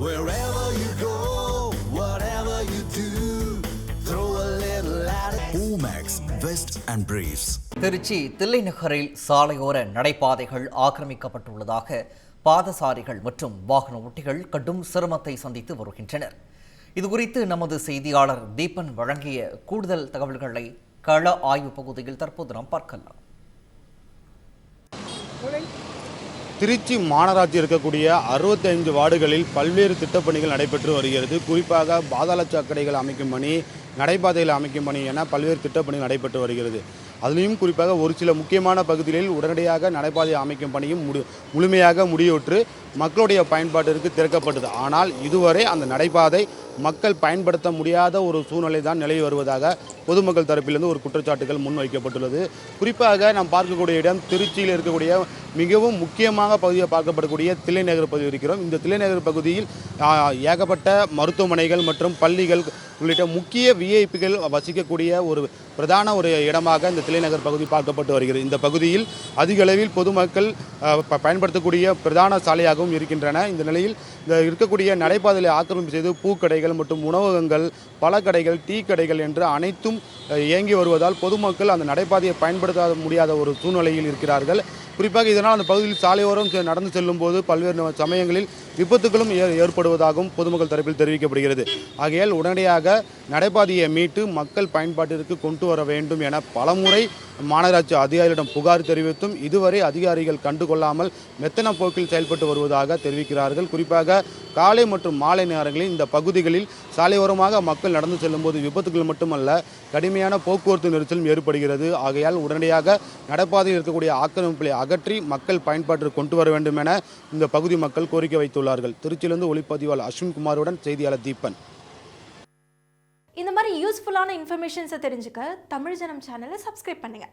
Wherever you go, whatever you do, throw a little at it. Omax, Vest and Briefs. Trichy Thillai நகரில் சாலையோர நடைபாதைகள் ஆக்கிரமிக்கப்பட்டுள்ளதாக பாதசாரிகள் மற்றும் வாகன ஓட்டிகள் கடும் சிரமத்தை சந்தித்து வருகின்றனர். இதுகுறித்து நமது செய்தியாளர் தீபன் வழங்கிய கூடுதல் தகவல்களை கள ஆய்வு பகுதியில் தற்போது நாம் பார்க்கலாம். திருச்சி மாநகராட்சி இருக்கக்கூடிய 65 வார்டுகளில் பல்வேறு திட்டப்பணிகள் நடைபெற்று வருகிறது. குறிப்பாக பாதாள சாக்கடைகள் அமைக்கும் பணி, நடைபாதைகள் அமைக்கும் பணி என பல்வேறு திட்டப்பணிகள் நடைபெற்று வருகிறது. அதிலையும் குறிப்பாக ஒரு சில முக்கியமான பகுதிகளில் உடனடியாக நடைபாதை அமைக்கும் பணியும் முழுமையாக முடிவுற்று மக்களுடைய பயன்பாட்டிற்கு திறக்கப்பட்டது. ஆனால் இதுவரை அந்த நடைபாதை மக்கள் பயன்படுத்த முடியாத ஒரு சூழ்நிலை தான் நிலவி வருவதாக பொதுமக்கள் தரப்பிலிருந்து ஒரு குற்றச்சாட்டுகள் முன்வைக்கப்பட்டுள்ளது. குறிப்பாக நாம் பார்க்கக்கூடிய இடம் திருச்சியில் இருக்கக்கூடிய மிகவும் முக்கியமாக பகுதியாக பார்க்கப்படக்கூடிய தில்லை நகர் பகுதி இருக்கிறோம். இந்த தில்லை நகர் பகுதியில் ஏகப்பட்ட மருத்துவமனைகள் மற்றும் பள்ளிகள் உள்ளிட்ட முக்கிய விஐபிகள் வசிக்கக்கூடிய ஒரு பிரதான ஒரு இடமாக இந்த தில்லை நகர் பகுதி பார்க்கப்பட்டு வருகிறது. இந்த பகுதியில் அதிக அளவில் பொதுமக்கள் பயன்படுத்தக்கூடிய பிரதான சாலையாகவும் இருக்கின்றன. இந்த நிலையில் இருக்கக்கூடிய நடைபாதையை ஆக்கிரமிப்பு செய்து பூக்கடைகள் மற்றும் உணவகங்கள், பழக்கடைகள், டீ கடைகள் என்று அனைத்தும் இயங்கி வருவதால் பொதுமக்கள் அந்த நடைபாதையை பயன்படுத்த முடியாத ஒரு சூழ்நிலையில் இருக்கிறார்கள். குறிப்பாக இதனால் அந்த பகுதியில் சாலையோரம் நடந்து செல்லும் போது பல்வேறு சமயங்களில் விபத்துகளும் ஏற்படுவதாகவும் பொதுமக்கள் தரப்பில் தெரிவிக்கப்படுகிறது. ஆகையால் உடனடியாக நடைபாதையை மீட்டு மக்கள் பயன்பாட்டிற்கு கொண்டு வர வேண்டும் என பலமுறை மாநகராட்சி அதிகாரிகளிடம் புகார் தெரிவித்தும் இதுவரை அதிகாரிகள் கண்டுகொள்ளாமல் மெத்தன போக்கில் செயல்பட்டு வருவதாக தெரிவிக்கிறார்கள். குறிப்பாக காலை மற்றும் மாலை நேரங்களில் இந்த பகுதிகளில் சாலையோரமாக மக்கள் நடந்து செல்லும் போது விபத்துகள் மட்டுமல்ல கடுமையான போக்குவரத்து நெரிசலும் ஏற்படுகிறது. ஆகையால் உடனடியாக நடைபாதையில் இருக்கக்கூடிய ஆக்கிரமிப்புகளை அகற்றி மக்கள் பயன்பாட்டிற்கு கொண்டு வர வேண்டும் என இந்த பகுதி மக்கள் கோரிக்கை வைத்துள்ளார்கள். திருச்சியிலிருந்து ஒளிப்பதிவாளர் அஸ்வின்குமாருடன் செய்தியாளர் தீபன். இந்த மாதிரி யூஸ்ஃபுல்லான இன்ஃபர்மேஷன்ஸை தெரிஞ்சுக்க தமிழ் ஜனம் சேனலை சப்ஸ்கிரைப் பண்ணுங்கள்.